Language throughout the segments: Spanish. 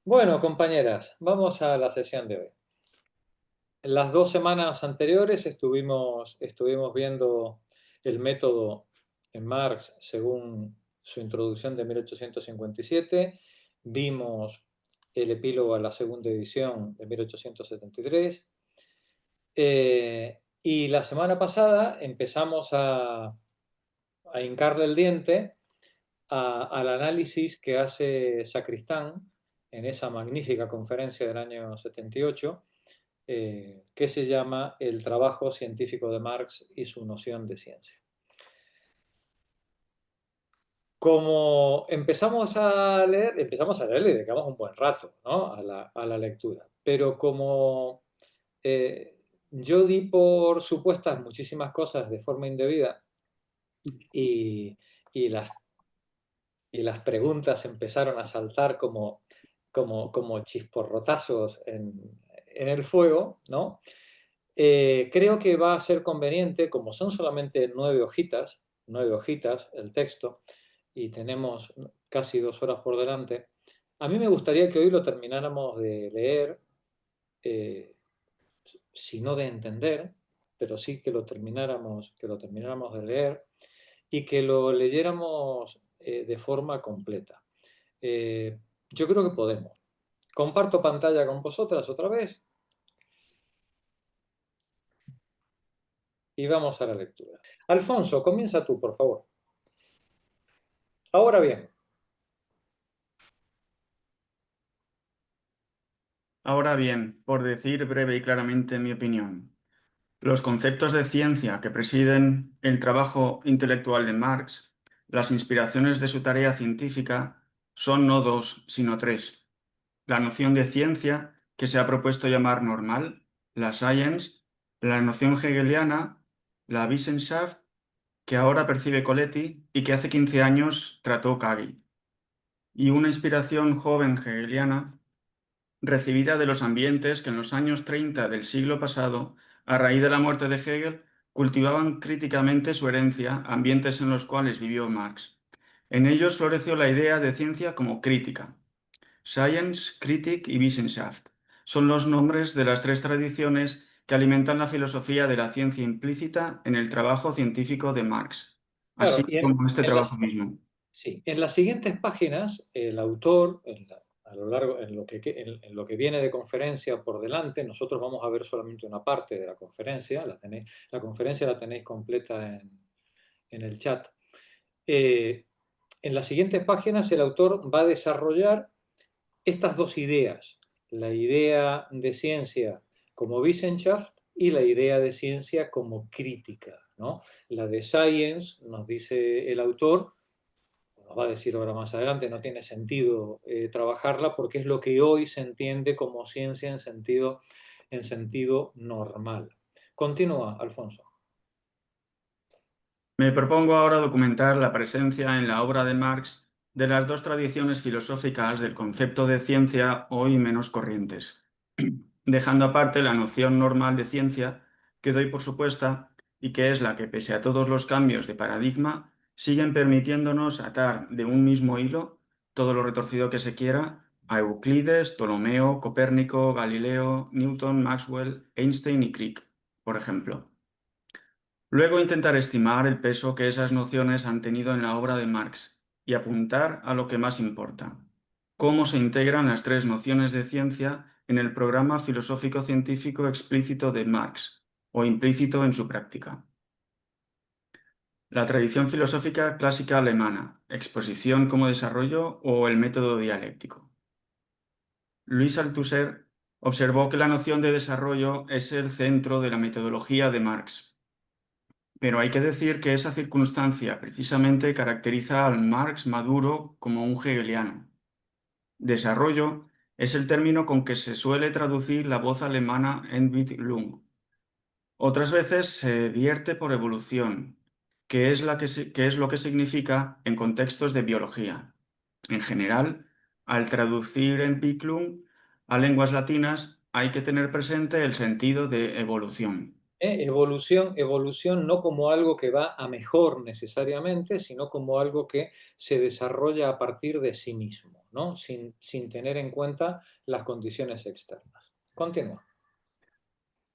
Bueno, compañeras, vamos a la sesión de hoy. En las 2 semanas anteriores estuvimos viendo el método en Marx según su introducción de 1857. Vimos el epílogo a la segunda edición de 1873. Y la semana pasada empezamos a hincarle el diente al análisis que hace Sacristán en esa magnífica conferencia del año 78, que se llama El trabajo científico de Marx y su noción de ciencia. Como empezamos a leer y dedicamos un buen rato, ¿no? a la lectura, pero como eh, yo di por supuestas muchísimas cosas de forma indebida y, y las y las preguntas empezaron a saltar como chisporrotazos en el fuego, ¿no? Creo que va a ser conveniente, como son solamente 9 hojitas el texto, y tenemos casi 2 horas por delante, a mí me gustaría que hoy lo termináramos de leer, eh, si no de entender, pero sí que lo termináramos de leer y que lo leyéramos de forma completa. Yo creo que podemos. Comparto pantalla con vosotras otra vez y vamos a la lectura. Alfonso, comienza tú, por favor. Ahora bien, Ahora bien, por decir breve y claramente mi opinión, los conceptos de ciencia que presiden el trabajo intelectual de Marx, las inspiraciones de su tarea científica, son no dos, sino tres. La noción de ciencia, que se ha propuesto llamar normal, la science, la noción hegeliana, la Wissenschaft, que ahora percibe Coletti y que hace 15 años trató Cagui, y una inspiración joven hegeliana recibida de los ambientes que en los años 30 del siglo pasado, a raíz de la muerte de Hegel, cultivaban críticamente su herencia, ambientes en los cuales vivió Marx. En ellos floreció la idea de ciencia como crítica. Science, Kritik y Wissenschaft son los nombres de las tres tradiciones que alimentan la filosofía de la ciencia implícita en el trabajo científico de Marx, claro, así como este en trabajo las, mismo. sí, en las siguientes páginas, el autor, a lo largo, en lo que viene de conferencia por delante, nosotros vamos a ver solamente una parte de la conferencia, la conferencia la tenéis completa en el chat. Eh, en las siguientes páginas, el autor va a desarrollar estas dos ideas, la idea de ciencia como Wissenschaft y la idea de ciencia como crítica, ¿no? La de science, nos dice el autor, nos va a decir ahora más adelante, no tiene sentido trabajarla porque es lo que hoy se entiende como ciencia en sentido normal. Continúa, Alfonso. Me propongo ahora documentar la presencia en la obra de Marx de las dos tradiciones filosóficas del concepto de ciencia hoy menos corrientes, dejando aparte la noción normal de ciencia que doy por supuesta y que es la que, pese a todos los cambios de paradigma, siguen permitiéndonos atar de un mismo hilo todo lo retorcido que se quiera a Euclides, Ptolomeo, Copérnico, Galileo, Newton, Maxwell, Einstein y Crick, por ejemplo. Luego intentar estimar el peso que esas nociones han tenido en la obra de Marx y apuntar a lo que más importa: cómo se integran las tres nociones de ciencia en el programa filosófico-científico explícito de Marx, o implícito en su práctica. La tradición filosófica clásica alemana, exposición como desarrollo o el método dialéctico. Louis Althusser observó que la noción de desarrollo es el centro de la metodología de Marx. Pero hay que decir que esa circunstancia precisamente caracteriza al Marx maduro como un hegeliano. Desarrollo es el término con que se suele traducir la voz alemana Entwicklung. Otras veces se vierte por evolución, que es lo que significa en contextos de biología. En general, al traducir Entwicklung a lenguas latinas hay que tener presente el sentido de evolución. Evolución no como algo que va a mejor necesariamente, sino como algo que se desarrolla a partir de sí mismo, ¿no? Sin tener en cuenta las condiciones externas. Continúa.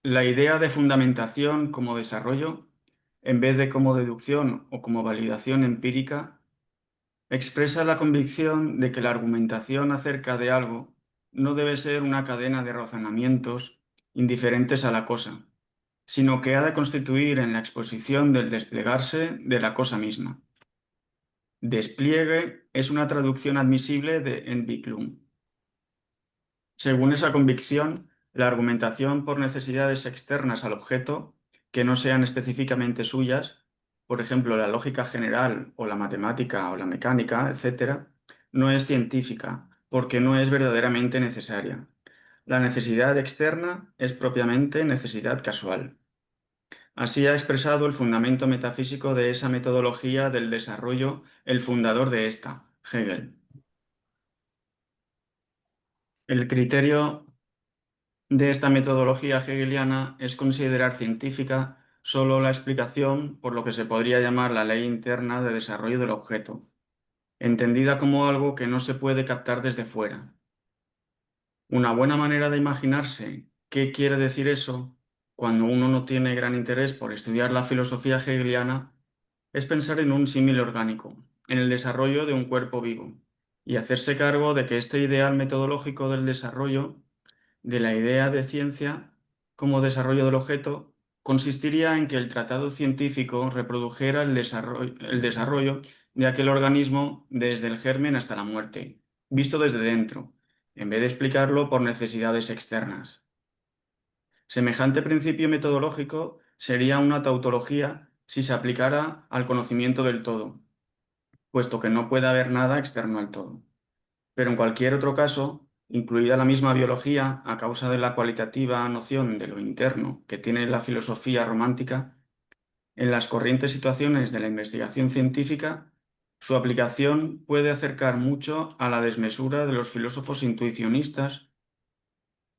La idea de fundamentación como desarrollo, en vez de como deducción o como validación empírica, expresa la convicción de que la argumentación acerca de algo no debe ser una cadena de razonamientos indiferentes a la cosa, sino que ha de constituir en la exposición del desplegarse de la cosa misma. Despliegue es una traducción admisible de Entwicklung. Según esa convicción, la argumentación por necesidades externas al objeto, que no sean específicamente suyas, por ejemplo la lógica general o la matemática o la mecánica, etc., no es científica, porque no es verdaderamente necesaria. La necesidad externa es propiamente necesidad casual. Así ha expresado el fundamento metafísico de esa metodología del desarrollo el fundador de esta, Hegel. El criterio de esta metodología hegeliana es considerar científica solo la explicación por lo que se podría llamar la ley interna de desarrollo del objeto, entendida como algo que no se puede captar desde fuera. Una buena manera de imaginarse qué quiere decir eso, cuando uno no tiene gran interés por estudiar la filosofía hegeliana, es pensar en un símil orgánico, en el desarrollo de un cuerpo vivo, y hacerse cargo de que este ideal metodológico del desarrollo de la idea de ciencia como desarrollo del objeto consistiría en que el tratado científico reprodujera el desarrollo de aquel organismo desde el germen hasta la muerte, visto desde dentro, en vez de explicarlo por necesidades externas. Semejante principio metodológico sería una tautología si se aplicara al conocimiento del todo, puesto que no puede haber nada externo al todo. Pero en cualquier otro caso, incluida la misma biología, a causa de la cualitativa noción de lo interno que tiene la filosofía romántica, en las corrientes situaciones de la investigación científica, su aplicación puede acercar mucho a la desmesura de los filósofos intuicionistas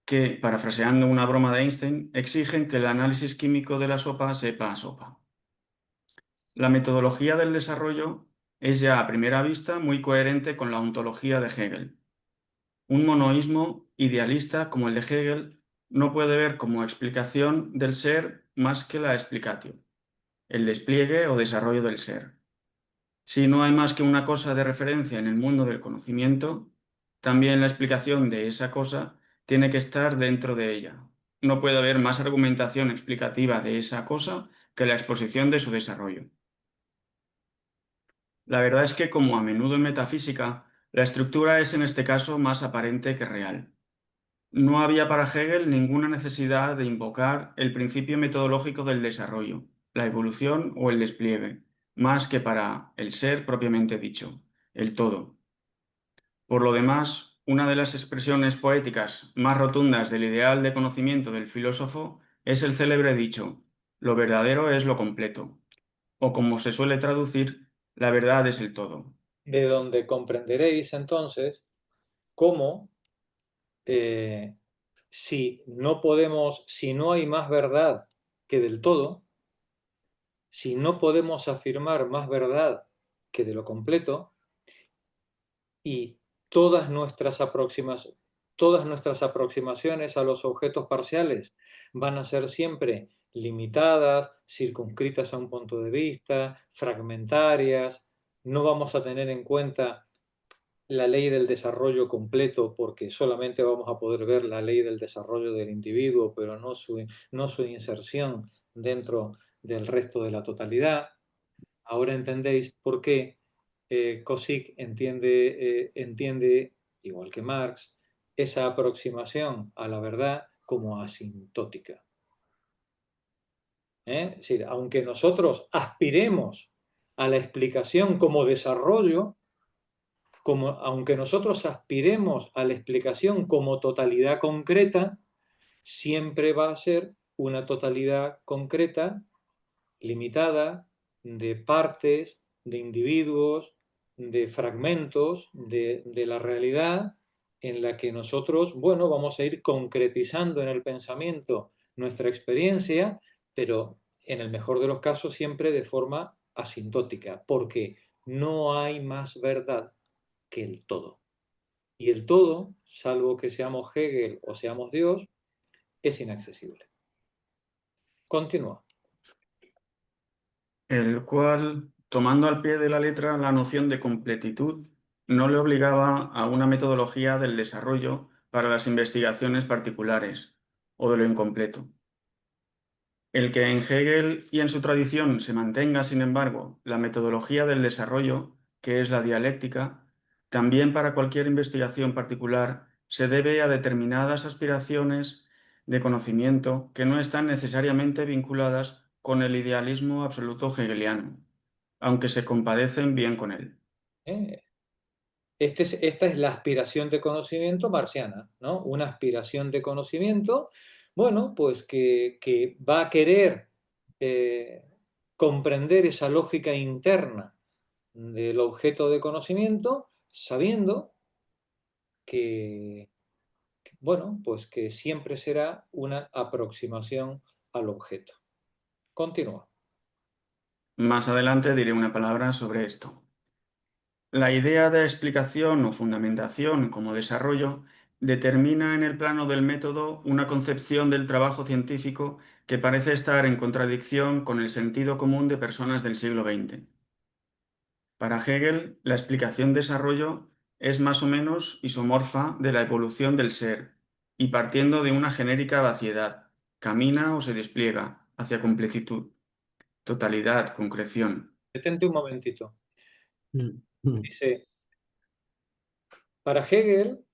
que, parafraseando una broma de Einstein, exigen que el análisis químico de la sopa sepa a sopa. La metodología del desarrollo es ya a primera vista muy coherente con la ontología de Hegel. Un monoísmo idealista como el de Hegel no puede ver como explicación del ser más que la explicatio, el despliegue o desarrollo del ser. Si no hay más que una cosa de referencia en el mundo del conocimiento, también la explicación de esa cosa tiene que estar dentro de ella. No puede haber más argumentación explicativa de esa cosa que la exposición de su desarrollo. La verdad es que, como a menudo en metafísica, la estructura es en este caso más aparente que real. No había para Hegel ninguna necesidad de invocar el principio metodológico del desarrollo, la evolución o el despliegue, más que para el ser propiamente dicho, el todo. Por lo demás, una de las expresiones poéticas más rotundas del ideal de conocimiento del filósofo es el célebre dicho, lo verdadero es lo completo, o como se suele traducir, la verdad es el todo. De donde comprenderéis entonces cómo si no hay más verdad que del todo, si no podemos afirmar más verdad que de lo completo, y todas nuestras aproximaciones a los objetos parciales van a ser siempre limitadas, circunscritas a un punto de vista, fragmentarias, no vamos a tener en cuenta la ley del desarrollo completo porque solamente vamos a poder ver la ley del desarrollo del individuo, pero no su inserción dentro del resto de la totalidad. Ahora entendéis por qué Cosick entiende, igual que Marx, esa aproximación a la verdad como asintótica. Es decir, aunque nosotros aspiremos a la explicación como desarrollo, aunque nosotros aspiremos a la explicación como totalidad concreta, siempre va a ser una totalidad concreta, limitada, de partes, de individuos, de fragmentos de la realidad en la que nosotros, bueno, vamos a ir concretizando en el pensamiento nuestra experiencia, pero en el mejor de los casos siempre de forma asintótica, porque no hay más verdad que el todo. Y el todo, salvo que seamos Hegel o seamos Dios, es inaccesible. Continúa. El cual, tomando al pie de la letra la noción de completitud, no le obligaba a una metodología del desarrollo para las investigaciones particulares o de lo incompleto. El que en Hegel y en su tradición se mantenga, sin embargo, la metodología del desarrollo, que es la dialéctica, también para cualquier investigación particular se debe a determinadas aspiraciones de conocimiento que no están necesariamente vinculadas con el idealismo absoluto hegeliano, aunque se compadecen bien con él. ¿Eh? Esta es la aspiración de conocimiento marciana, ¿no? Una aspiración de conocimiento, bueno, pues que va a querer eh, comprender esa lógica interna del objeto de conocimiento, sabiendo que, bueno, pues que siempre será una aproximación al objeto. Continúa. Más adelante diré una palabra sobre esto. La idea de explicación o fundamentación como desarrollo determina en el plano del método una concepción del trabajo científico que parece estar en contradicción con el sentido común de personas del siglo XX. Para Hegel, la explicación-desarrollo es más o menos isomorfa de la evolución del ser y partiendo de una genérica vaciedad, camina o se despliega hacia completitud, totalidad, concreción. Detente un momentito. Mm, mm. Dice, para Hegel,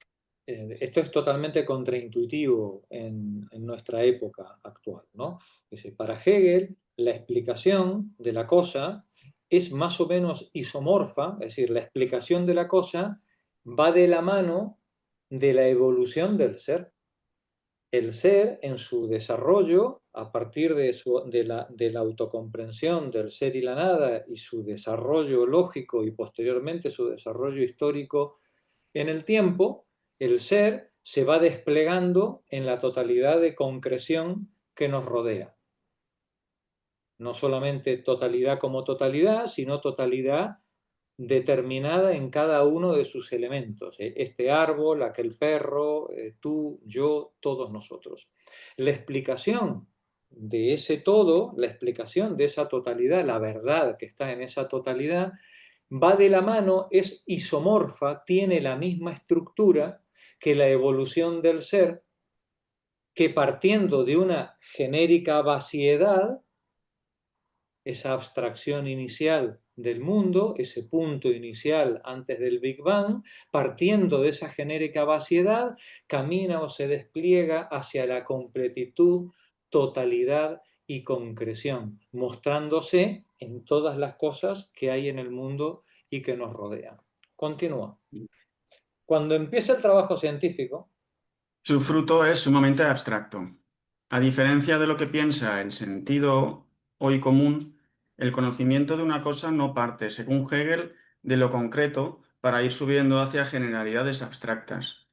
esto es totalmente contraintuitivo en nuestra época actual, ¿no? Dice, para Hegel, la explicación de la cosa es más o menos isomorfa, es decir, la explicación de la cosa va de la mano de la evolución del ser. El ser en su desarrollo, a partir de la autocomprensión del ser y la nada y su desarrollo lógico y posteriormente su desarrollo histórico en el tiempo, el ser se va desplegando en la totalidad de concreción que nos rodea. No solamente totalidad como totalidad, sino totalidad determinada en cada uno de sus elementos. Este árbol, aquel perro, tú, yo, todos nosotros. La explicación de ese todo, la explicación de esa totalidad, la verdad que está en esa totalidad, va de la mano, es isomorfa, tiene la misma estructura que la evolución del ser, que partiendo de una genérica vaciedad, esa abstracción inicial del mundo, ese punto inicial antes del Big Bang, partiendo de esa genérica vaciedad, camina o se despliega hacia la completitud, totalidad y concreción, mostrándose en todas las cosas que hay en el mundo y que nos rodean. Continúa. Cuando empieza el trabajo científico, Su fruto es sumamente abstracto. A diferencia de lo que piensa el sentido hoy común, el conocimiento de una cosa no parte, según Hegel, de lo concreto para ir subiendo hacia generalidades abstractas.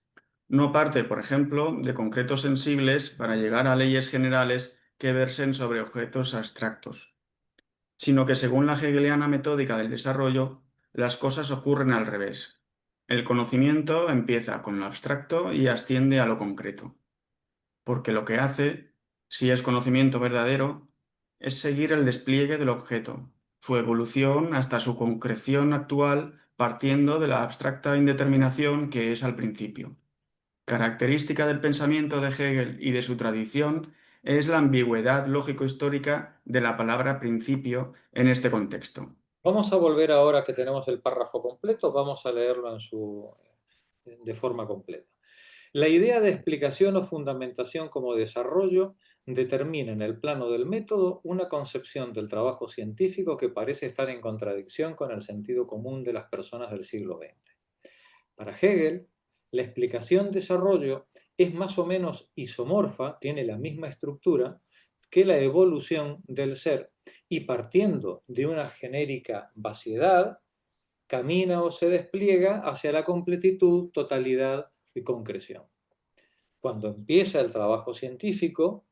No parte, por ejemplo, de concretos sensibles para llegar a leyes generales que versen sobre objetos abstractos, sino que según la hegeliana metódica del desarrollo, las cosas ocurren al revés. El conocimiento empieza con lo abstracto y asciende a lo concreto, porque lo que hace, si es conocimiento verdadero, es seguir el despliegue del objeto, su evolución hasta su concreción actual partiendo de la abstracta indeterminación que es al principio. Característica del pensamiento de Hegel y de su tradición es la ambigüedad lógico-histórica de la palabra principio en este contexto. vamos a volver ahora que tenemos el párrafo completo, vamos a leerlo de forma completa. La idea de explicación o fundamentación como desarrollo determina en el plano del método una concepción del trabajo científico que parece estar en contradicción con el sentido común de las personas del siglo XX. Para Hegel, la explicación-desarrollo es más o menos isomorfa, tiene la misma estructura que la evolución del ser y partiendo de una genérica vaciedad, camina o se despliega hacia la completitud, totalidad y concreción. Cuando empieza el trabajo científico,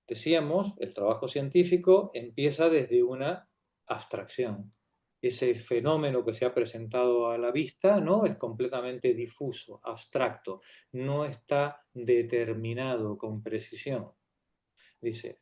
decíamos, el trabajo científico empieza desde una abstracción. Ese fenómeno que se ha presentado a la vista, ¿no?, es completamente difuso, abstracto, no está determinado con precisión. Dice,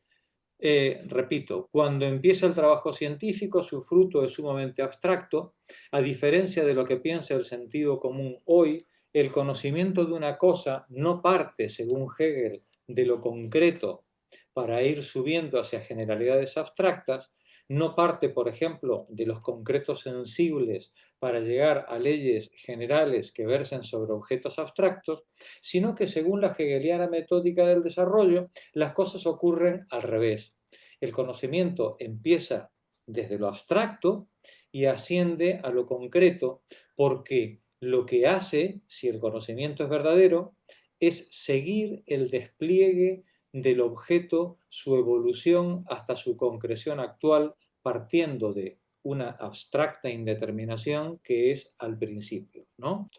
repito, cuando empieza el trabajo científico, su fruto es sumamente abstracto. A diferencia de lo que piensa el sentido común hoy, el conocimiento de una cosa no parte, según Hegel, de lo concreto para ir subiendo hacia generalidades abstractas, no parte, por ejemplo, de los concretos sensibles para llegar a leyes generales que versen sobre objetos abstractos, sino que según la hegeliana metódica del desarrollo, las cosas ocurren al revés. El conocimiento empieza desde lo abstracto y asciende a lo concreto, porque lo que hace, si el conocimiento es verdadero, es seguir el despliegue del objeto, su evolución hasta su concreción actual, partiendo de una abstracta indeterminación que es al principio, ¿no?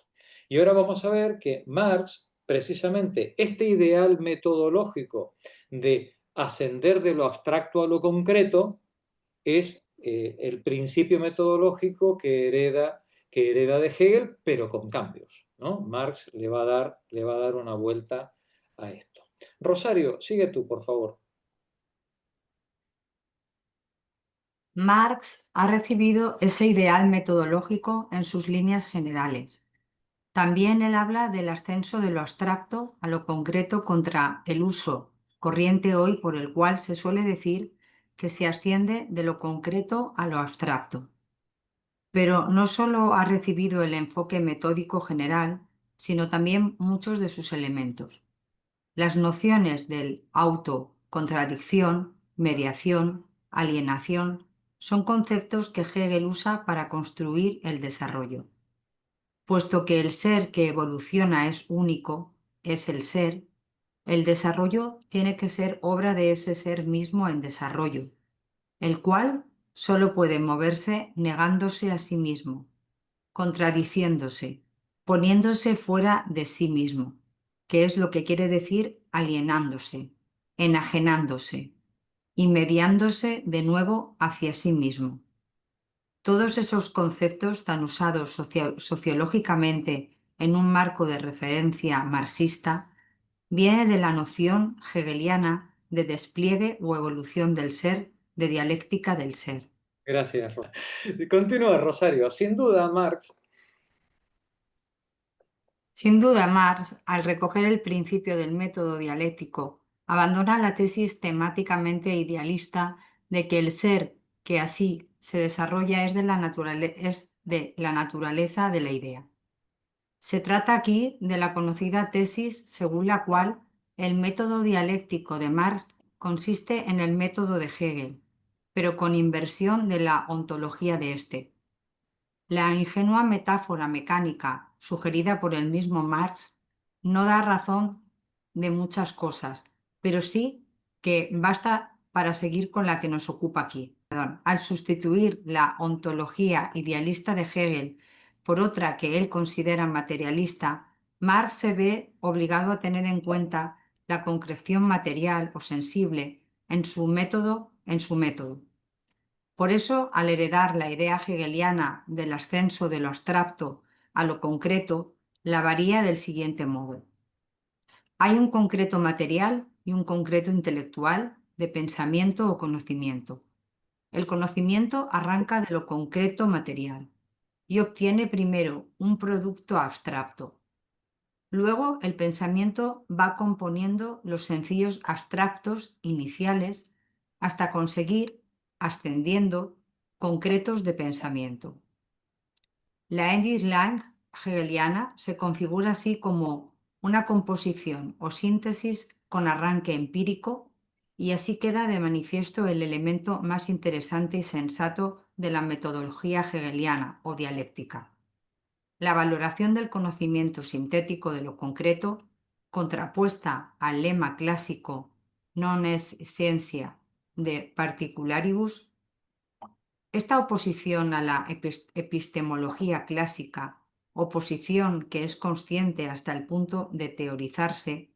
Y ahora vamos a ver que Marx, precisamente este ideal metodológico de ascender de lo abstracto a lo concreto, es el principio metodológico que hereda de Hegel, pero con cambios, ¿no? Marx le va a dar una vuelta a esto. Rosario, sigue tú, por favor. Marx ha recibido ese ideal metodológico en sus líneas generales. También él habla del ascenso de lo abstracto a lo concreto contra el uso corriente hoy por el cual se suele decir que se asciende de lo concreto a lo abstracto. Pero no solo ha recibido el enfoque metódico general, sino también muchos de sus elementos. Las nociones del auto, contradicción, mediación, alienación, son conceptos que Hegel usa para construir el desarrollo. Puesto que el ser que evoluciona es único, es el ser, el desarrollo tiene que ser obra de ese ser mismo en desarrollo, el cual solo puede moverse negándose a sí mismo, contradiciéndose, poniéndose fuera de sí mismo, que es lo que quiere decir alienándose, enajenándose y mediándose de nuevo hacia sí mismo. Todos esos conceptos tan usados sociológicamente en un marco de referencia marxista vienen de la noción hegeliana de despliegue o evolución del ser, de dialéctica del ser. Gracias, Rosario. Continúa, Rosario. Sin duda, Marx. Sin duda, Marx, al recoger el principio del método dialéctico, abandona la tesis temáticamente idealista de que el ser que así se desarrolla es de la naturaleza de la idea. Se trata aquí de la conocida tesis según la cual el método dialéctico de Marx consiste en el método de Hegel, pero con inversión de la ontología de éste. La ingenua metáfora mecánica sugerida por el mismo Marx no da razón de muchas cosas, pero sí que basta para seguir con la que nos ocupa aquí. Al sustituir la ontología idealista de Hegel por otra que él considera materialista, Marx se ve obligado a tener en cuenta la concreción material o sensible en su método. Por eso, al heredar la idea hegeliana del ascenso de lo abstracto a lo concreto, la varía del siguiente modo. Hay un concreto material y un concreto intelectual de pensamiento o conocimiento. El conocimiento arranca de lo concreto material y obtiene primero un producto abstracto. Luego el pensamiento va componiendo los sencillos abstractos iniciales hasta conseguir, ascendiendo, concretos de pensamiento. La Endlich-Lang hegeliana se configura así como una composición o síntesis con arranque empírico, y así queda de manifiesto el elemento más interesante y sensato de la metodología hegeliana o dialéctica: la valoración del conocimiento sintético de lo concreto, contrapuesta al lema clásico non est scientia de particularibus. Esta oposición a la epistemología clásica, oposición que es consciente hasta el punto de teorizarse,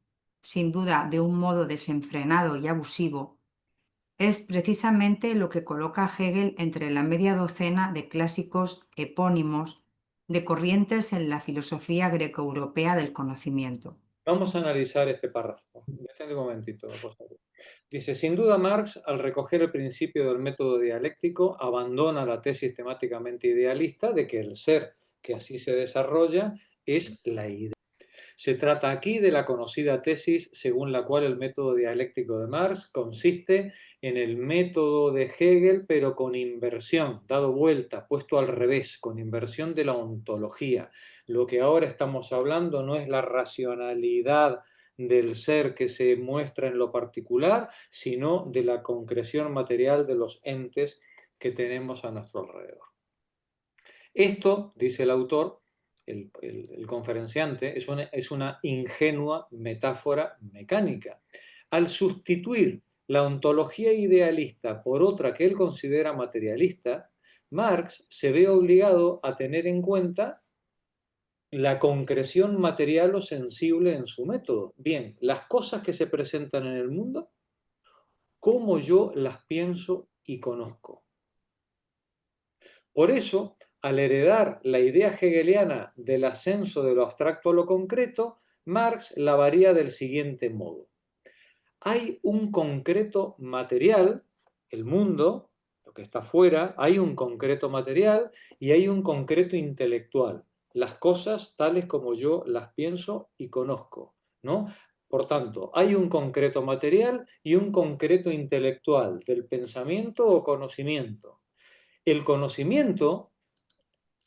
sin duda de un modo desenfrenado y abusivo, es precisamente lo que coloca a Hegel entre la media docena de clásicos epónimos de corrientes en la filosofía grecoeuropea del conocimiento. Vamos a analizar este párrafo. Detente un momentito, Rosario. Dice, sin duda Marx, al recoger el principio del método dialéctico, abandona la tesis temáticamente idealista de que el ser que así se desarrolla es la idea. Se trata aquí de la conocida tesis según la cual el método dialéctico de Marx consiste en el método de Hegel, pero con inversión, dado vuelta, puesto al revés, con inversión de la ontología. Lo que ahora estamos hablando no es la racionalidad del ser que se muestra en lo particular, sino de la concreción material de los entes que tenemos a nuestro alrededor. Esto, dice el autor, el conferenciante, es una ingenua metáfora mecánica. Al sustituir la ontología idealista por otra que él considera materialista, Marx se ve obligado a tener en cuenta la concreción material o sensible en su método. Bien, las cosas que se presentan en el mundo, cómo yo las pienso y conozco. Por eso, al heredar la idea hegeliana del ascenso de lo abstracto a lo concreto, Marx la varía del siguiente modo. Hay un concreto material, el mundo, lo que está afuera, hay un concreto material y hay un concreto intelectual, las cosas tales como yo las pienso y conozco, ¿no? Por tanto, hay un concreto material y un concreto intelectual del pensamiento o conocimiento. El conocimiento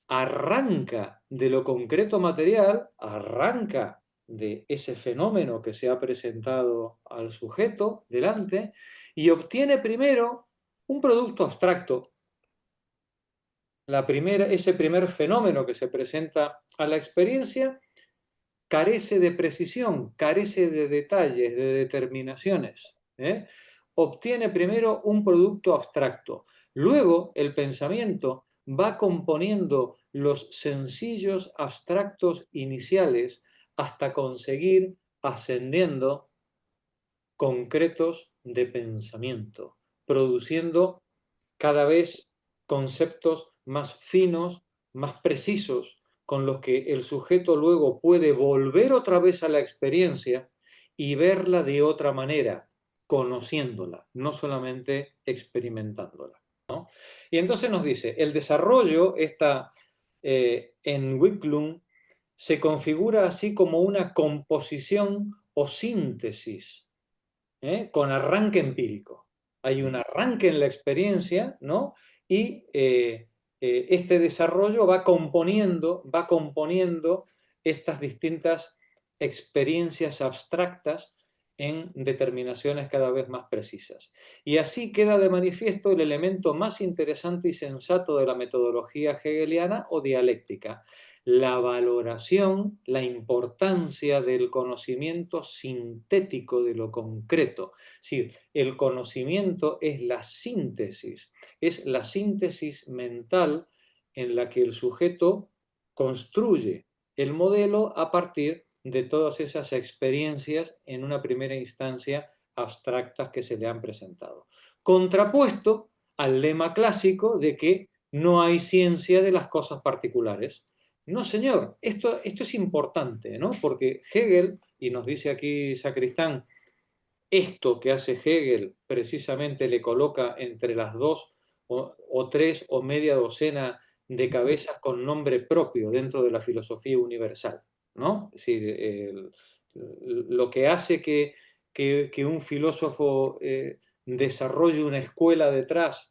arranca de lo concreto material, arranca de ese fenómeno que se ha presentado al sujeto delante y obtiene primero un producto abstracto. Ese primer fenómeno que se presenta a la experiencia carece de precisión, carece de detalles, de determinaciones. Obtiene primero un producto abstracto. Luego el pensamiento va componiendo los sencillos abstractos iniciales hasta conseguir ascendiendo concretos de pensamiento, produciendo cada vez conceptos más finos, más precisos, con los que el sujeto luego puede volver otra vez a la experiencia y verla de otra manera, conociéndola, no solamente experimentándola, ¿no? Y entonces nos dice, el desarrollo en Wiklund se configura así como una composición o síntesis, con arranque empírico. Hay un arranque en la experiencia, ¿no? Y este desarrollo va componiendo estas distintas experiencias abstractas en determinaciones cada vez más precisas. Y así queda de manifiesto el elemento más interesante y sensato de la metodología hegeliana o dialéctica, la valoración, la importancia del conocimiento sintético de lo concreto. Es decir, el conocimiento es la síntesis mental en la que el sujeto construye el modelo a partir de todas esas experiencias en una primera instancia abstractas que se le han presentado. Contrapuesto al lema clásico de que no hay ciencia de las cosas particulares. No, señor, esto es importante, ¿no? Porque Hegel, y nos dice aquí Sacristán, esto que hace Hegel precisamente le coloca entre las dos o tres o media docena de cabezas con nombre propio dentro de la filosofía universal, ¿no? Es decir, lo que hace que un filósofo desarrolle una escuela detrás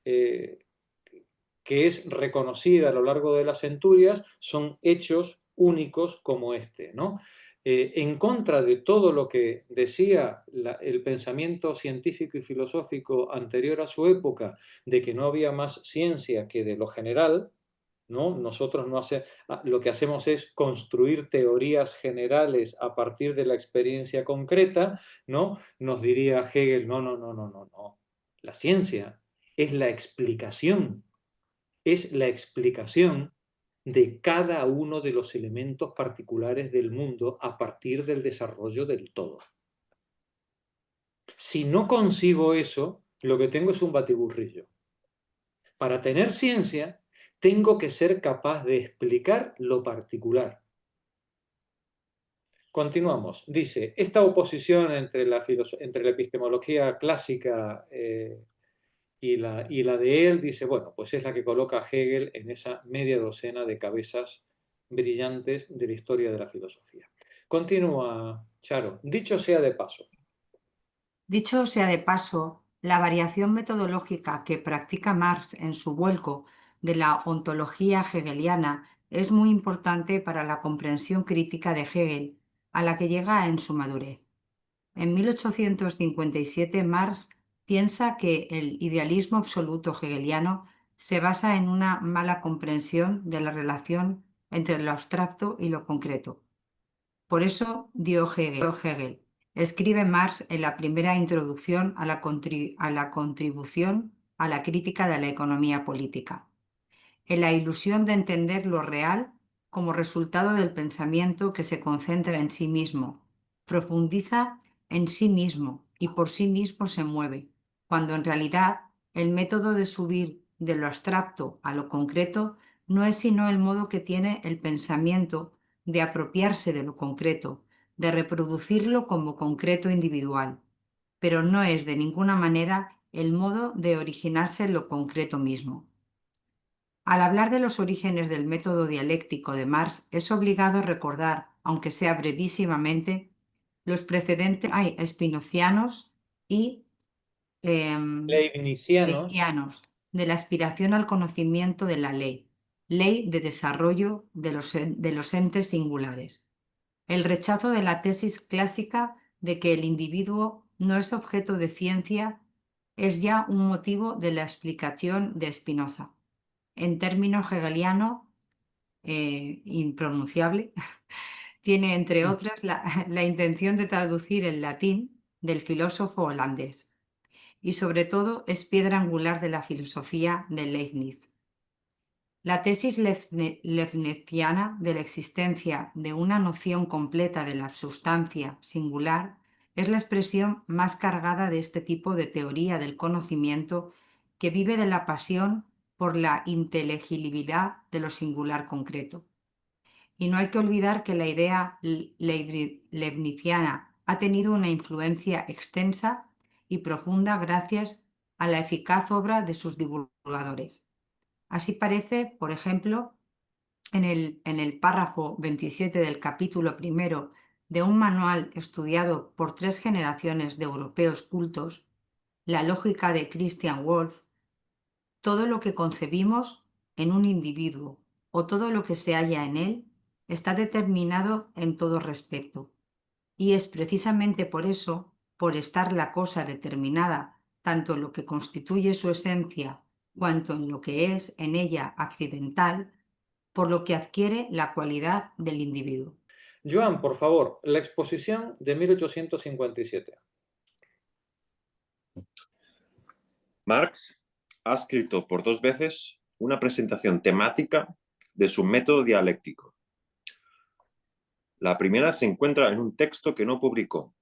que es reconocida a lo largo de las centurias son hechos únicos como este, ¿no? En contra de todo lo que decía el pensamiento científico y filosófico anterior a su época, de que no había más ciencia que de lo general, ¿no? Nosotros lo que hacemos es construir teorías generales a partir de la experiencia concreta, ¿no? Nos diría Hegel, no. La ciencia es la explicación de cada uno de los elementos particulares del mundo a partir del desarrollo del todo. Si no consigo eso, lo que tengo es un batiburrillo. Para tener ciencia, tengo que ser capaz de explicar lo particular. Continuamos. Dice, esta oposición entre la epistemología clásica y la de él, dice, bueno, pues es la que coloca a Hegel en esa media docena de cabezas brillantes de la historia de la filosofía. Continúa, Charo. Dicho sea de paso. Dicho sea de paso, la variación metodológica que practica Marx en su vuelco de la ontología hegeliana es muy importante para la comprensión crítica de Hegel, a la que llega en su madurez. En 1857, Marx piensa que el idealismo absoluto hegeliano se basa en una mala comprensión de la relación entre lo abstracto y lo concreto. Por eso dio Hegel. Escribe Marx en la primera introducción a la contribución a la crítica de la economía política. En la ilusión de entender lo real como resultado del pensamiento que se concentra en sí mismo, profundiza en sí mismo y por sí mismo se mueve, cuando en realidad el método de subir de lo abstracto a lo concreto no es sino el modo que tiene el pensamiento de apropiarse de lo concreto, de reproducirlo como concreto individual, pero no es de ninguna manera el modo de originarse en lo concreto mismo. Al hablar de los orígenes del método dialéctico de Marx, es obligado recordar, aunque sea brevísimamente, los precedentes espinocianos y Leibnizianos. leibnizianos de la aspiración al conocimiento de la ley de desarrollo de los entes singulares. El rechazo de la tesis clásica de que el individuo no es objeto de ciencia es ya un motivo de la explicación de Spinoza. En términos hegelianos, impronunciable, tiene entre otras la intención de traducir el latín del filósofo holandés y sobre todo es piedra angular de la filosofía de Leibniz. La tesis leibniziana de la existencia de una noción completa de la sustancia singular es la expresión más cargada de este tipo de teoría del conocimiento que vive de la pasión por la inteligibilidad de lo singular concreto. Y no hay que olvidar que la idea leibniziana ha tenido una influencia extensa y profunda gracias a la eficaz obra de sus divulgadores. Así parece, por ejemplo, en el párrafo 27 del capítulo primero de un manual estudiado por 3 generaciones de europeos cultos, La lógica de Christian Wolff, todo lo que concebimos en un individuo o todo lo que se halla en él está determinado en todo respecto. Y es precisamente por eso, por estar la cosa determinada tanto en lo que constituye su esencia cuanto en lo que es en ella accidental, por lo que adquiere la cualidad del individuo. Joan, por favor, la exposición de 1857. Marx ha escrito por 2 veces una presentación temática de su método dialéctico. La primera se encuentra en un texto que no publicó,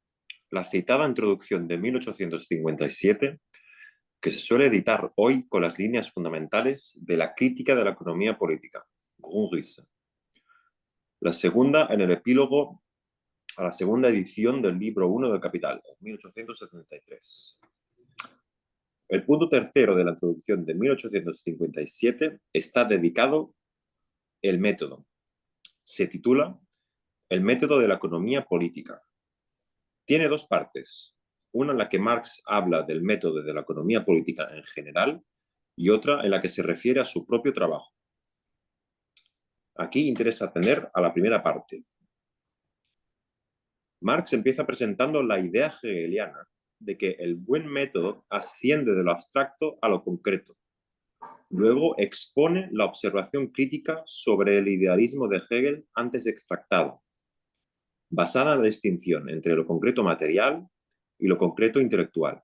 la citada introducción de 1857, que se suele editar hoy con las líneas fundamentales de la crítica de la economía política, Grundrisse. La segunda en el epílogo a la segunda edición del libro 1 del Capital, en 1873. El punto tercero de la introducción de 1857 está dedicado al método. Se titula El método de la economía política. Tiene 2 partes, una en la que Marx habla del método de la economía política en general y otra en la que se refiere a su propio trabajo. Aquí interesa atender a la primera parte. Marx empieza presentando la idea hegeliana de que el buen método asciende de lo abstracto a lo concreto. Luego expone la observación crítica sobre el idealismo de Hegel antes extractado, basada en la distinción entre lo concreto material y lo concreto intelectual.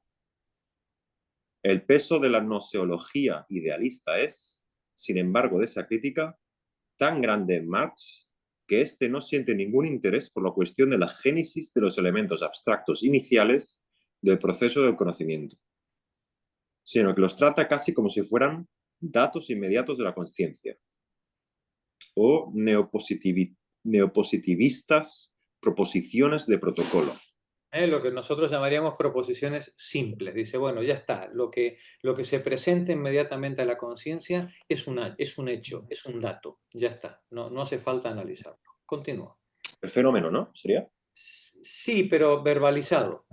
El peso de la gnoseología idealista es, sin embargo, de esa crítica, tan grande en Marx que éste no siente ningún interés por la cuestión de la génesis de los elementos abstractos iniciales del proceso del conocimiento, sino que los trata casi como si fueran datos inmediatos de la conciencia, o neopositivistas proposiciones de protocolo. Lo que nosotros llamaríamos proposiciones simples. Dice, bueno, ya está, lo que se presenta inmediatamente a la conciencia es un hecho, es un dato, ya está, no hace falta analizarlo. Continúa. El fenómeno, ¿no? ¿Sería? Sí, pero verbalizado,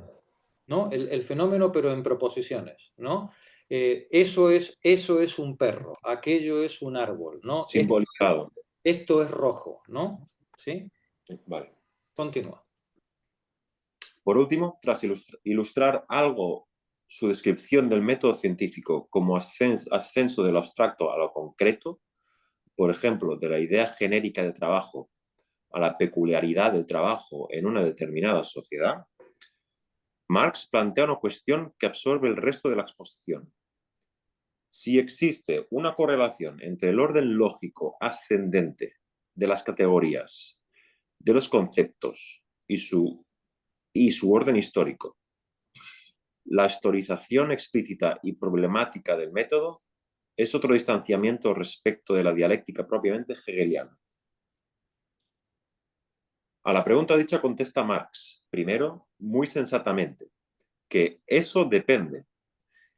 ¿no? El fenómeno, pero en proposiciones, ¿no? Eso es un perro, aquello es un árbol, ¿no? Simbolizado. Esto es rojo, ¿no? ¿Sí? Vale. Continúa. Por último, tras ilustrar algo su descripción del método científico como ascenso de lo abstracto a lo concreto, por ejemplo, de la idea genérica de trabajo a la peculiaridad del trabajo en una determinada sociedad, Marx plantea una cuestión que absorbe el resto de la exposición. Si existe una correlación entre el orden lógico ascendente de las categorías, de los conceptos y su orden histórico, la historización explícita y problemática del método es otro distanciamiento respecto de la dialéctica propiamente hegeliana. A la pregunta dicha contesta Marx, primero, muy sensatamente, que eso depende,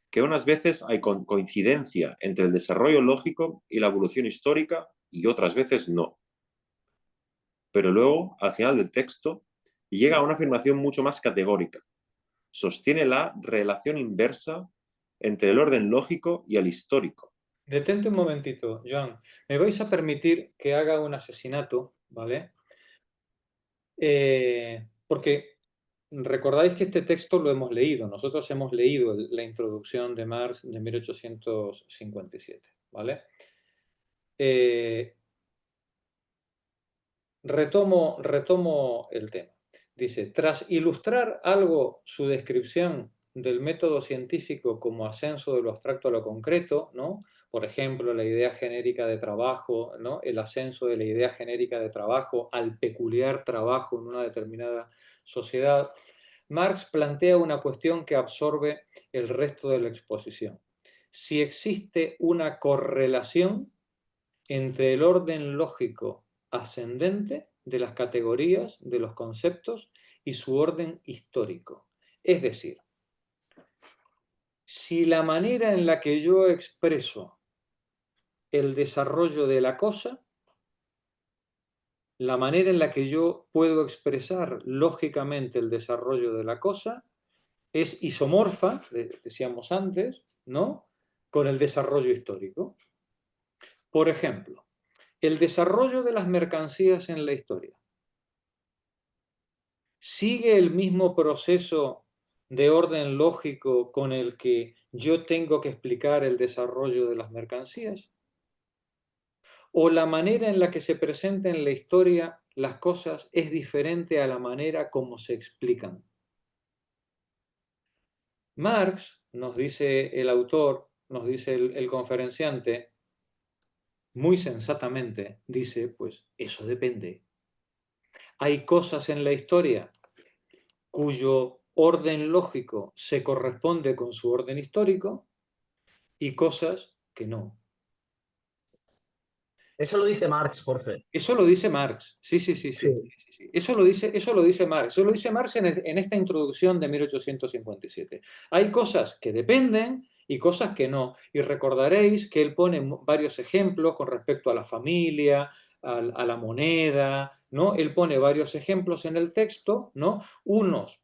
que unas veces hay coincidencia entre el desarrollo lógico y la evolución histórica y otras veces no. Pero luego, al final del texto, llega a una afirmación mucho más categórica. Sostiene la relación inversa entre el orden lógico y el histórico. Detente un momentito, Joan. ¿Me vais a permitir que haga un asesinato, ¿vale? Porque recordáis que este texto lo hemos leído. Nosotros hemos leído la introducción de Marx de 1857, ¿vale? Retomo el tema. Dice, tras ilustrar algo su descripción del método científico como ascenso de lo abstracto a lo concreto, ¿no? Por ejemplo, la idea genérica de trabajo, ¿no? El ascenso de la idea genérica de trabajo al peculiar trabajo en una determinada sociedad, Marx plantea una cuestión que absorbe el resto de la exposición. Si existe una correlación entre el orden lógico ascendente de las categorías, de los conceptos y su orden histórico. Es decir, si la manera en la que yo expreso el desarrollo de la cosa, la manera en la que yo puedo expresar lógicamente el desarrollo de la cosa, es isomorfa, decíamos antes, ¿no? Con el desarrollo histórico. Por ejemplo, el desarrollo de las mercancías en la historia sigue el mismo proceso de orden lógico con el que yo tengo que explicar el desarrollo de las mercancías? ¿O la manera en la que se presenta en la historia las cosas es diferente a la manera como se explican? Marx, nos dice el autor, nos dice el conferenciante, muy sensatamente, dice, pues eso depende. Hay cosas en la historia cuyo orden lógico se corresponde con su orden histórico y cosas que no. Eso lo dice Marx, Jorge. Eso lo dice Marx. Sí. Eso lo dice Marx. Eso lo dice Marx en esta introducción de 1857. Hay cosas que dependen y cosas que no. Y recordaréis que él pone varios ejemplos con respecto a la familia, a la moneda, ¿no? Él pone varios ejemplos en el texto, ¿no? Unos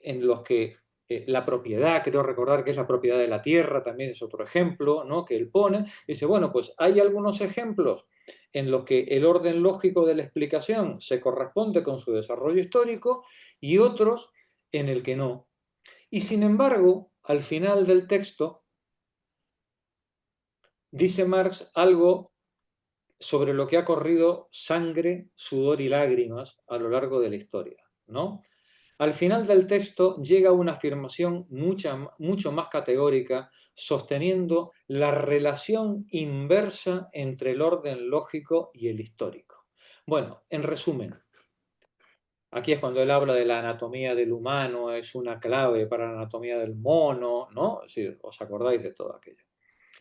en los que la propiedad, creo recordar que es la propiedad de la tierra, también es otro ejemplo, ¿no? Que él pone. Dice, bueno, pues hay algunos ejemplos en los que el orden lógico de la explicación se corresponde con su desarrollo histórico y otros en el que no. Y sin embargo, al final del texto, dice Marx algo sobre lo que ha corrido sangre, sudor y lágrimas a lo largo de la historia, ¿no? Al final del texto llega una afirmación mucho más categórica, sosteniendo la relación inversa entre el orden lógico y el histórico. Bueno, en resumen, Aquí es cuando él habla de la anatomía del humano, es una clave para la anatomía del mono, ¿no? Sí, os acordáis de todo aquello.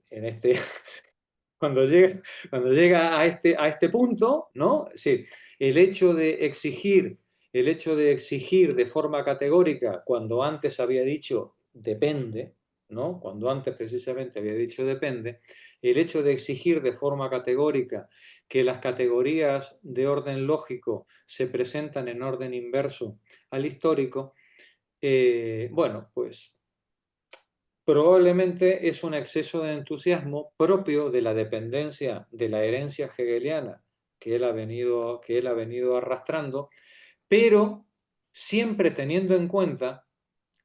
En este, cuando llega a este punto, ¿no? Sí, el hecho de exigir de forma categórica, cuando antes había dicho depende, ¿no? Cuando antes precisamente había dicho depende, el hecho de exigir de forma categórica que las categorías de orden lógico se presentan en orden inverso al histórico, bueno, pues probablemente es un exceso de entusiasmo propio de la dependencia de la herencia hegeliana que él ha venido arrastrando, pero siempre teniendo en cuenta,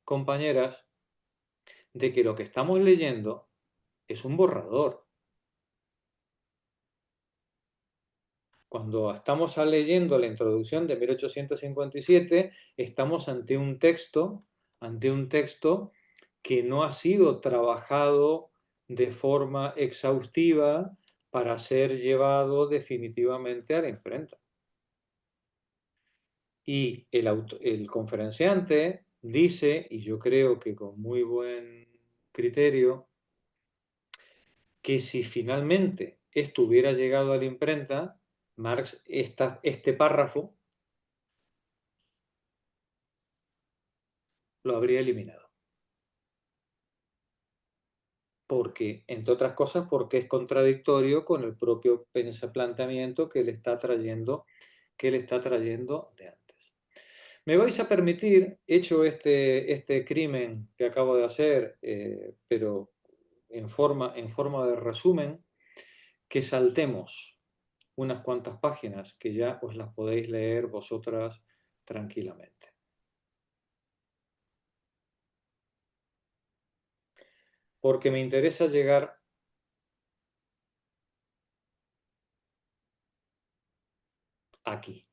compañeras, de que lo que estamos leyendo es un borrador. Cuando estamos leyendo la introducción de 1857, estamos ante un texto que no ha sido trabajado de forma exhaustiva para ser llevado definitivamente a la imprenta. Y el conferenciante dice, y yo creo que con muy buen criterio, que si finalmente esto hubiera llegado a la imprenta, Marx, este párrafo, lo habría eliminado. Porque, entre otras cosas, porque es contradictorio con el propio planteamiento que él está trayendo de antes. Me vais a permitir, hecho este crimen que acabo de hacer, pero en forma de resumen, que saltemos unas cuantas páginas que ya os las podéis leer vosotras tranquilamente. Porque me interesa llegar aquí.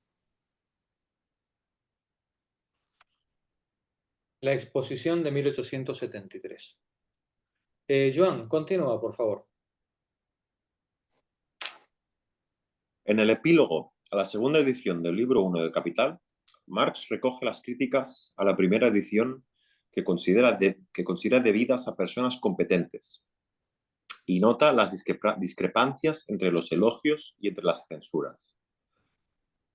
La exposición de 1873. Joan, continúa, por favor. En el epílogo a la segunda edición del libro 1 de Capital, Marx recoge las críticas a la primera edición que considera debidas a personas competentes y nota las discrepancias entre los elogios y entre las censuras.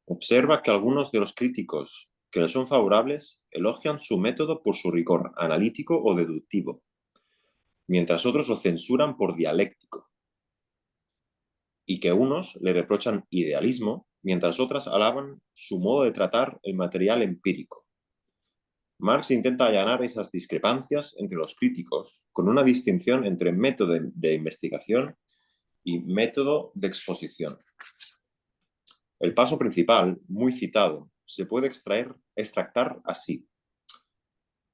Observa que algunos de los críticos que le son favorables elogian su método por su rigor analítico o deductivo, mientras otros lo censuran por dialéctico, y que unos le reprochan idealismo, mientras otras alaban su modo de tratar el material empírico. Marx intenta allanar esas discrepancias entre los críticos con una distinción entre método de investigación y método de exposición. El paso principal, muy citado, se puede extractar así.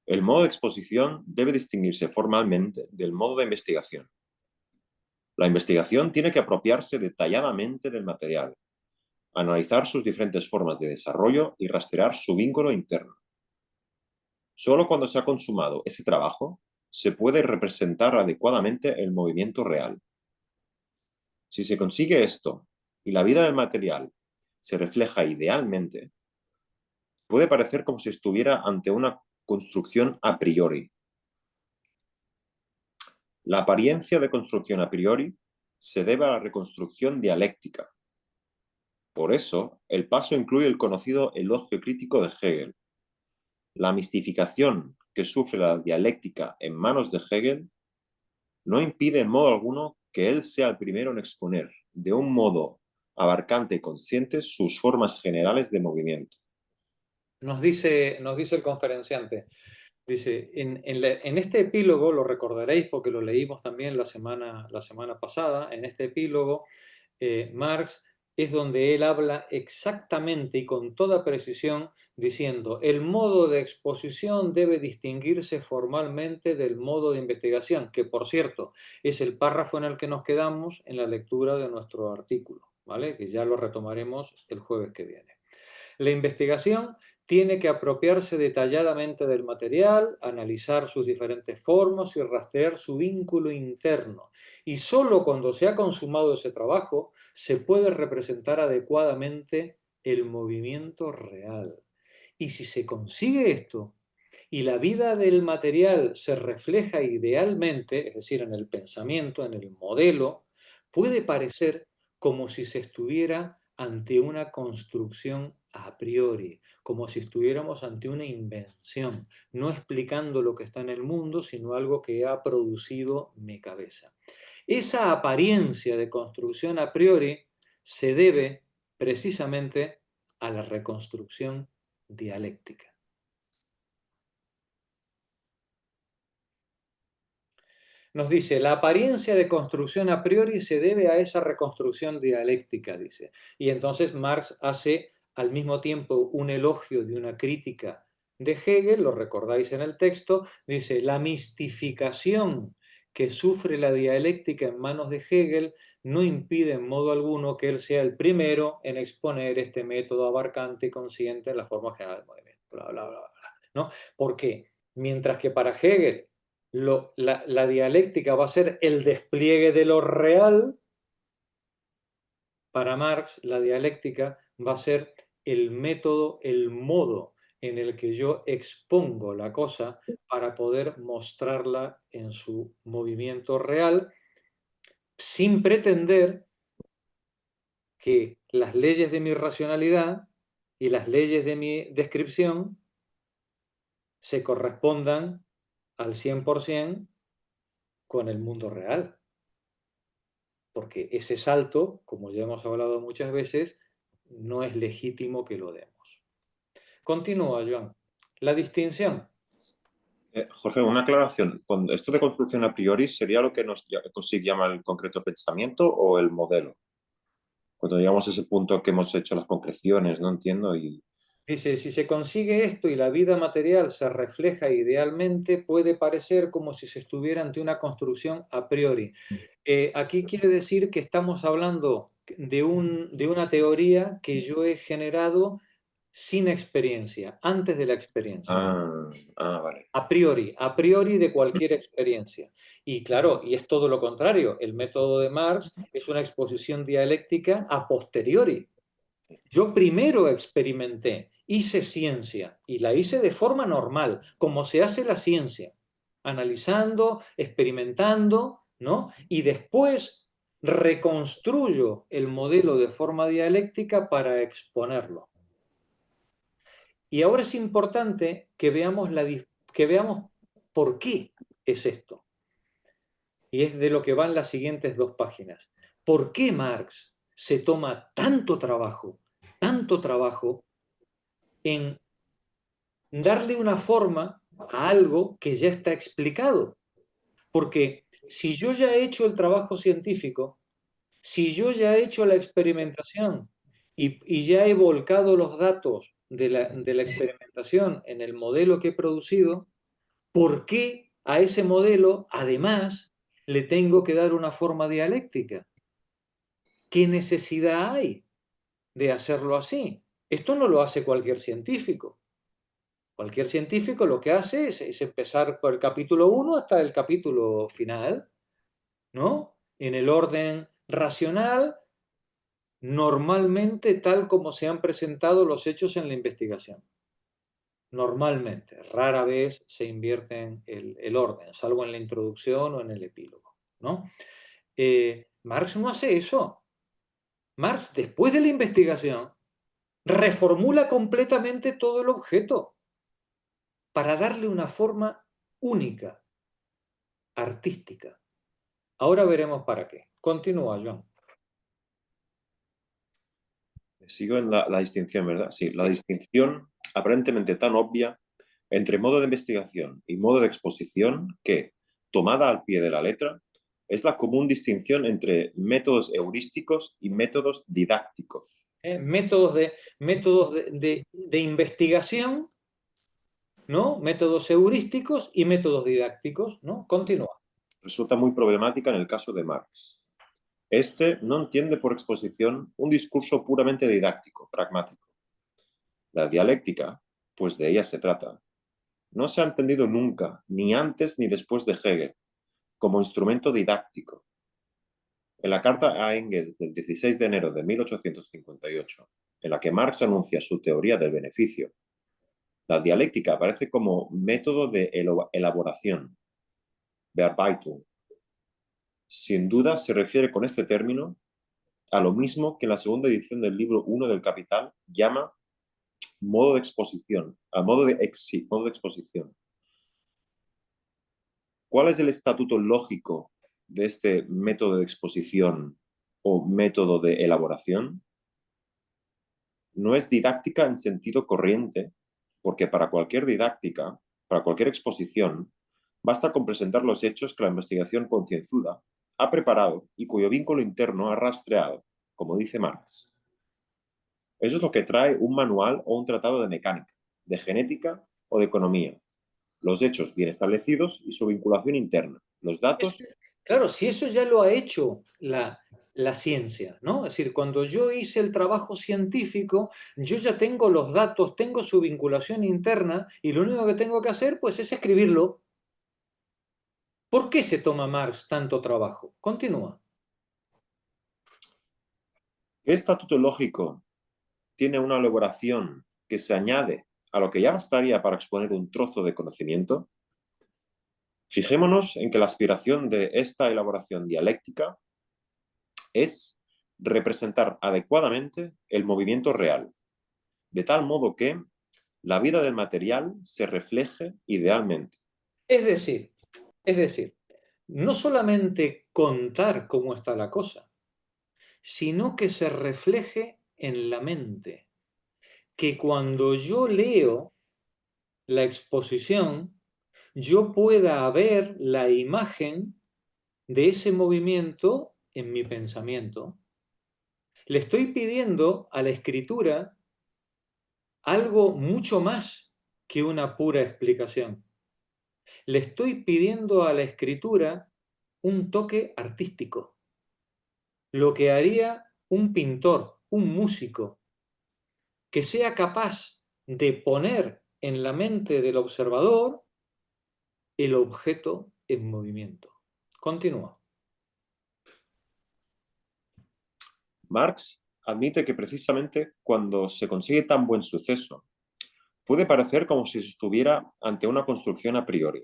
El modo de exposición debe distinguirse formalmente del modo de investigación. La investigación tiene que apropiarse detalladamente del material, analizar sus diferentes formas de desarrollo y rastrear su vínculo interno. Solo cuando se ha consumado ese trabajo, se puede representar adecuadamente el movimiento real. Si se consigue esto y la vida del material se refleja idealmente, puede parecer como si estuviera ante una construcción a priori. La apariencia de construcción a priori se debe a la reconstrucción dialéctica. Por eso, el paso incluye el conocido elogio crítico de Hegel. La mistificación que sufre la dialéctica en manos de Hegel no impide en modo alguno que él sea el primero en exponer, de un modo abarcante y consciente, sus formas generales de movimiento. Nos dice el conferenciante, dice, en este epílogo, lo recordaréis porque lo leímos también la semana pasada, en este epílogo, Marx es donde él habla exactamente y con toda precisión diciendo, el modo de exposición debe distinguirse formalmente del modo de investigación, que por cierto es el párrafo en el que nos quedamos en la lectura de nuestro artículo, ¿vale? Que ya lo retomaremos el jueves que viene. La investigación tiene que apropiarse detalladamente del material, analizar sus diferentes formas y rastrear su vínculo interno. Y solo cuando se ha consumado ese trabajo se puede representar adecuadamente el movimiento real. Y si se consigue esto, y la vida del material se refleja idealmente, es decir, en el pensamiento, en el modelo, puede parecer como si se estuviera ante una construcción a priori, como si estuviéramos ante una invención, no explicando lo que está en el mundo, sino algo que ha producido mi cabeza. Esa apariencia de construcción a priori se debe precisamente a la reconstrucción dialéctica. Nos dice, la apariencia de construcción a priori se debe a esa reconstrucción dialéctica, dice. Y entonces Marx hace al mismo tiempo un elogio de una crítica de Hegel, lo recordáis en el texto, dice, la mistificación que sufre la dialéctica en manos de Hegel no impide en modo alguno que él sea el primero en exponer este método abarcante y consciente en la forma general del movimiento. Bla, bla, bla, bla, ¿no? ¿Por qué? Mientras que para Hegel la dialéctica va a ser el despliegue de lo real, para Marx la dialéctica va a ser el método, el modo en el que yo expongo la cosa para poder mostrarla en su movimiento real, sin pretender que las leyes de mi racionalidad y las leyes de mi descripción se correspondan al 100% con el mundo real. Porque ese salto, como ya hemos hablado muchas veces, no es legítimo que lo demos. Continúa, Joan. La distinción. Jorge, una aclaración. ¿Esto de construcción a priori sería lo que se llama el concreto pensamiento o el modelo? Cuando llegamos a ese punto que hemos hecho las concreciones, no entiendo. Dice, si se consigue esto y la vida material se refleja idealmente, puede parecer como si se estuviera ante una construcción a priori. Aquí quiere decir que estamos hablando de una teoría que yo he generado sin experiencia, antes de la experiencia. Vale. A priori de cualquier experiencia. Y claro, y es todo lo contrario, el método de Marx es una exposición dialéctica a posteriori. Yo primero experimenté, hice ciencia y la hice de forma normal, como se hace la ciencia, analizando, experimentando, ¿no? Y después reconstruyo el modelo de forma dialéctica para exponerlo. Y ahora es importante que veamos por qué es esto. Y es de lo que van las siguientes 2 páginas. ¿Por qué Marx se toma tanto trabajo en darle una forma a algo que ya está explicado? Porque si yo ya he hecho el trabajo científico, si yo ya he hecho la experimentación y ya he volcado los datos de la experimentación en el modelo que he producido, ¿por qué a ese modelo, además, le tengo que dar una forma dialéctica? ¿Qué necesidad hay de hacerlo así? Esto no lo hace cualquier científico. Cualquier científico lo que hace es empezar por el capítulo 1 hasta el capítulo final, ¿no? En el orden racional, normalmente tal como se han presentado los hechos en la investigación. Normalmente, rara vez se invierte el orden, salvo en la introducción o en el epílogo, ¿no? Marx no hace eso. Marx, después de la investigación, reformula completamente todo el objeto para darle una forma única, artística. Ahora veremos para qué. Continúa, Joan. Sigo en la distinción, ¿verdad? Sí, la distinción aparentemente tan obvia entre modo de investigación y modo de exposición que, tomada al pie de la letra, es la común distinción entre métodos heurísticos y métodos didácticos. Métodos de investigación, ¿no? Métodos heurísticos y métodos didácticos, ¿no? Continúa. Resulta muy problemática en el caso de Marx. Este no entiende por exposición un discurso puramente didáctico, pragmático. La dialéctica, pues de ella se trata, no se ha entendido nunca, ni antes ni después de Hegel, como instrumento didáctico. En la carta a Engels del 16 de enero de 1858, en la que Marx anuncia su teoría del beneficio, La dialéctica aparece como método de elaboración, Bearbeitung. Sin duda se refiere con este término a lo mismo que en la segunda edición del libro 1 del Capital llama modo de exposición, modo de exposición. ¿Cuál es el estatuto lógico de este método de exposición o método de elaboración? No es didáctica en sentido corriente, porque para cualquier didáctica, para cualquier exposición, basta con presentar los hechos que la investigación concienzuda ha preparado y cuyo vínculo interno ha rastreado, como dice Marx. Eso es lo que trae un manual o un tratado de mecánica, de genética o de economía. Los hechos bien establecidos y su vinculación interna. Los datos... Claro, si eso ya lo ha hecho la ciencia, ¿no? Es decir, cuando yo hice el trabajo científico, yo ya tengo los datos, tengo su vinculación interna y lo único que tengo que hacer, pues, es escribirlo. ¿Por qué se toma Marx tanto trabajo? Continúa. ¿Qué estatuto lógico tiene una elaboración que se añade a lo que ya bastaría para exponer un trozo de conocimiento? Fijémonos en que la aspiración de esta elaboración dialéctica es representar adecuadamente el movimiento real, de tal modo que la vida del material se refleje idealmente. Es decir, no solamente contar cómo está la cosa, sino que se refleje en la mente. Que cuando yo leo la exposición, yo pueda ver la imagen de ese movimiento en mi pensamiento. Le estoy pidiendo a la escritura algo mucho más que una pura explicación. Le estoy pidiendo a la escritura un toque artístico, lo que haría un pintor, un músico, que sea capaz de poner en la mente del observador el objeto en movimiento. Continúa. Marx admite que precisamente cuando se consigue tan buen suceso, puede parecer como si se estuviera ante una construcción a priori.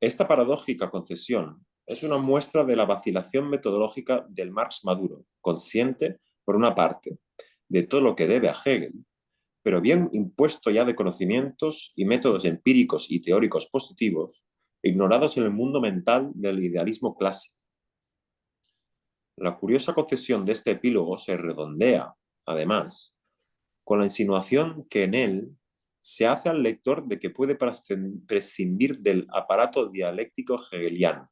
Esta paradójica concesión es una muestra de la vacilación metodológica del Marx maduro, consciente, por una parte, de todo lo que debe a Hegel, pero bien impuesto ya de conocimientos y métodos empíricos y teóricos positivos, ignorados en el mundo mental del idealismo clásico. La curiosa concesión de este epílogo se redondea, además, con la insinuación que en él se hace al lector de que puede prescindir del aparato dialéctico hegeliano.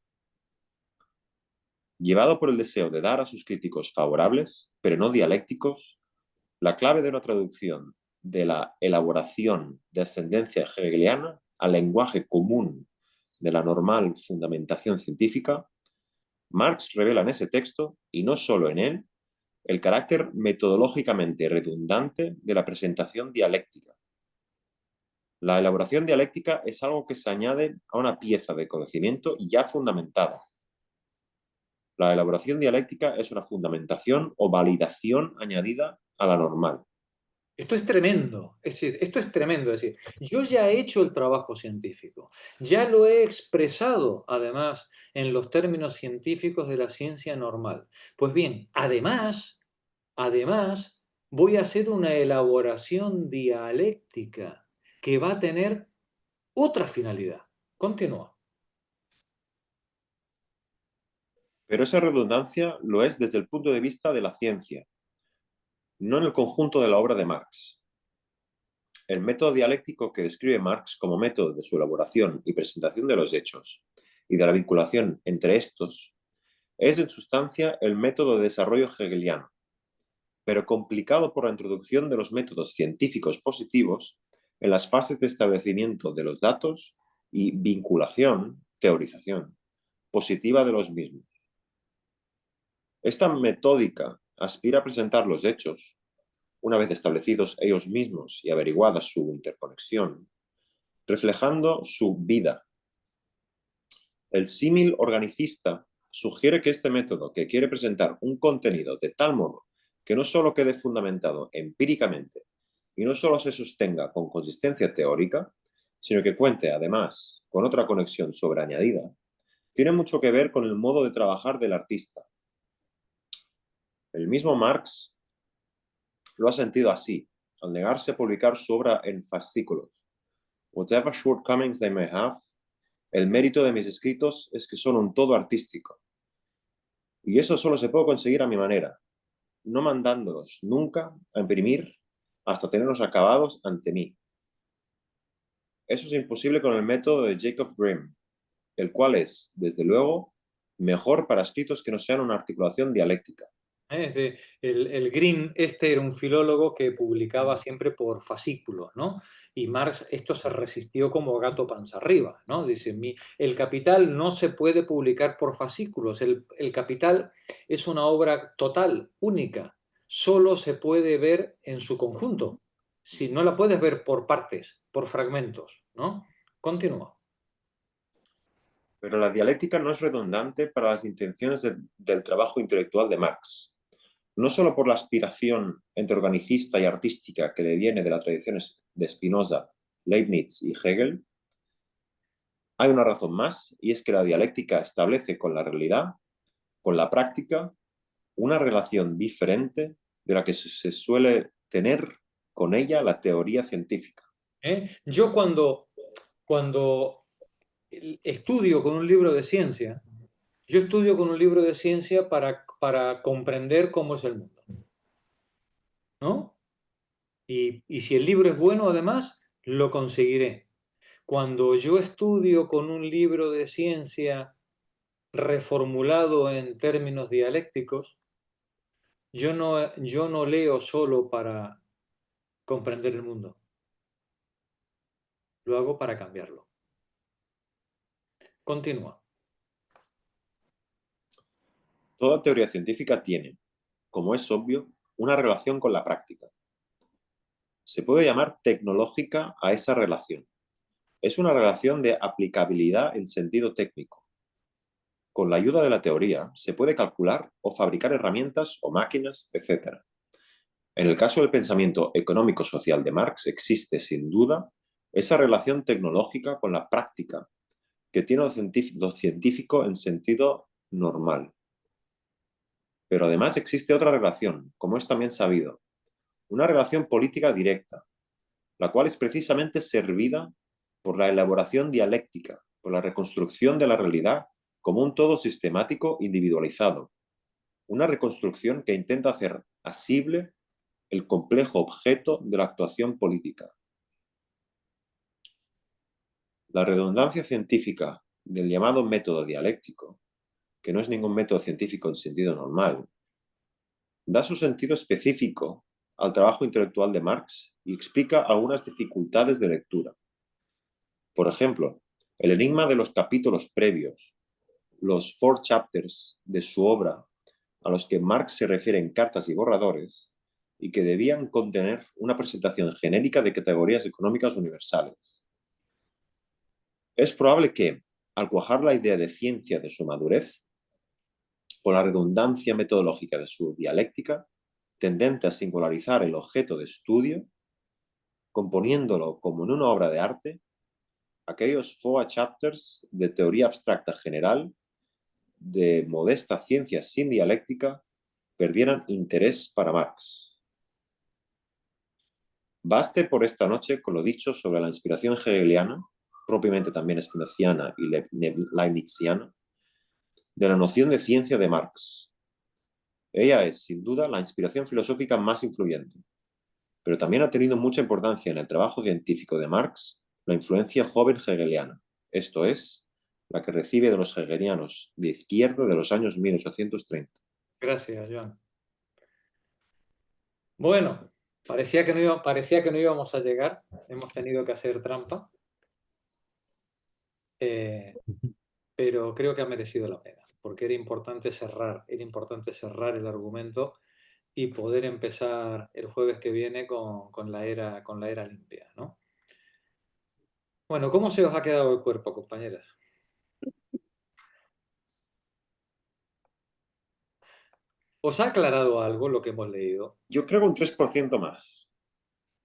Llevado por el deseo de dar a sus críticos favorables, pero no dialécticos, la clave de una traducción de la elaboración de ascendencia hegeliana al lenguaje común de la normal fundamentación científica, Marx revela en ese texto, y no solo en él, el carácter metodológicamente redundante de la presentación dialéctica. La elaboración dialéctica es algo que se añade a una pieza de conocimiento ya fundamentada. La elaboración dialéctica es una fundamentación o validación añadida a la normal. Esto es tremendo, es decir, esto es tremendo, es decir, yo ya he hecho el trabajo científico, ya lo he expresado, además, en los términos científicos de la ciencia normal. Pues bien, además, voy a hacer una elaboración dialéctica que va a tener otra finalidad. Continúa. Pero esa redundancia lo es desde el punto de vista de la ciencia, no en el conjunto de la obra de Marx. El método dialéctico que describe Marx como método de su elaboración y presentación de los hechos y de la vinculación entre estos es en sustancia el método de desarrollo hegeliano, pero complicado por la introducción de los métodos científicos positivos en las fases de establecimiento de los datos y vinculación, teorización, positiva de los mismos. Esta metódica aspira a presentar los hechos, una vez establecidos ellos mismos y averiguada su interconexión, reflejando su vida. El símil organicista sugiere que este método, que quiere presentar un contenido de tal modo que no solo quede fundamentado empíricamente y no solo se sostenga con consistencia teórica, sino que cuente además con otra conexión sobreañadida, tiene mucho que ver con el modo de trabajar del artista. El mismo Marx lo ha sentido así, al negarse a publicar su obra en fascículos. Whatever shortcomings they may have, el mérito de mis escritos es que son un todo artístico. Y eso solo se puede conseguir a mi manera, no mandándolos nunca a imprimir hasta tenerlos acabados ante mí. Eso es imposible con el método de Jacob Grimm, el cual es, desde luego, mejor para escritos que no sean una articulación dialéctica. El Green era un filólogo que publicaba siempre por fascículos, ¿no? Y Marx esto se resistió como gato panza arriba, ¿no? Dice, el Capital no se puede publicar por fascículos, el Capital es una obra total, única, solo se puede ver en su conjunto, si no la puedes ver por partes, por fragmentos, ¿no? Continúa. Pero la dialéctica no es redundante para las intenciones del trabajo intelectual de Marx. No solo por la aspiración entre organicista y artística que le viene de las tradiciones de Spinoza, Leibniz y Hegel, hay una razón más, y es que la dialéctica establece con la realidad, con la práctica, una relación diferente de la que se suele tener con ella la teoría científica. Yo cuando estudio con un libro de ciencia, yo estudio con un libro de ciencia para comprender cómo es el mundo, ¿no? Y si el libro es bueno, además, lo conseguiré. Cuando yo estudio con un libro de ciencia reformulado en términos dialécticos, yo no leo solo para comprender el mundo, lo hago para cambiarlo. Continúa. Toda teoría científica tiene, como es obvio, una relación con la práctica. Se puede llamar tecnológica a esa relación. Es una relación de aplicabilidad en sentido técnico. Con la ayuda de la teoría se puede calcular o fabricar herramientas o máquinas, etc. En el caso del pensamiento económico-social de Marx existe, sin duda, esa relación tecnológica con la práctica que tiene lo científico en sentido normal. Pero además existe otra relación, como es también sabido, una relación política directa, la cual es precisamente servida por la elaboración dialéctica, por la reconstrucción de la realidad como un todo sistemático individualizado, una reconstrucción que intenta hacer asible el complejo objeto de la actuación política. La redundancia científica del llamado método dialéctico, que no es ningún método científico en sentido normal, da su sentido específico al trabajo intelectual de Marx y explica algunas dificultades de lectura. Por ejemplo, el enigma de los capítulos previos, los four chapters de su obra, a los que Marx se refiere en cartas y borradores, y que debían contener una presentación genérica de categorías económicas universales. Es probable que, al cuajar la idea de ciencia de su madurez, con la redundancia metodológica de su dialéctica, tendente a singularizar el objeto de estudio, componiéndolo como en una obra de arte, aquellos four chapters de teoría abstracta general, de modesta ciencia sin dialéctica, perdieran interés para Marx. Baste por esta noche con lo dicho sobre la inspiración hegeliana, propiamente también spinoziana y leibniziana, de la noción de ciencia de Marx. Ella es, sin duda, la inspiración filosófica más influyente, pero también ha tenido mucha importancia en el trabajo científico de Marx la influencia joven hegeliana, esto es, la que recibe de los hegelianos de izquierda de los años 1830. Gracias, Joan. Bueno, parecía que no íbamos a llegar. Hemos tenido que hacer trampa. Pero creo que ha merecido la pena, porque era importante cerrar el argumento y poder empezar el jueves que viene con la era limpia, ¿no? Bueno, ¿cómo se os ha quedado el cuerpo, compañeras? ¿Os ha aclarado algo lo que hemos leído? Yo creo que un 3% más.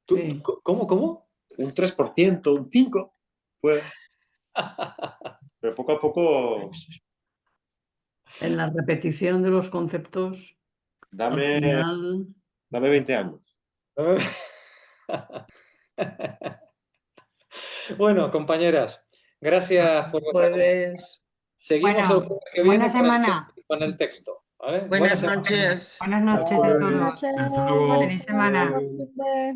Sí. ¿Cómo? Un 3%, un 5%. Pues, pero poco a poco, En la repetición de los conceptos, al dame final, 20 años. Bueno, compañeras, gracias por vuestra compañía. puedes... Seguimos el Bueno, jueves que buena viene semana. con el texto. ¿Vale? Buenas semana. noches. Buenas noches a todos. Hasta luego. Feliz semana. Adiós.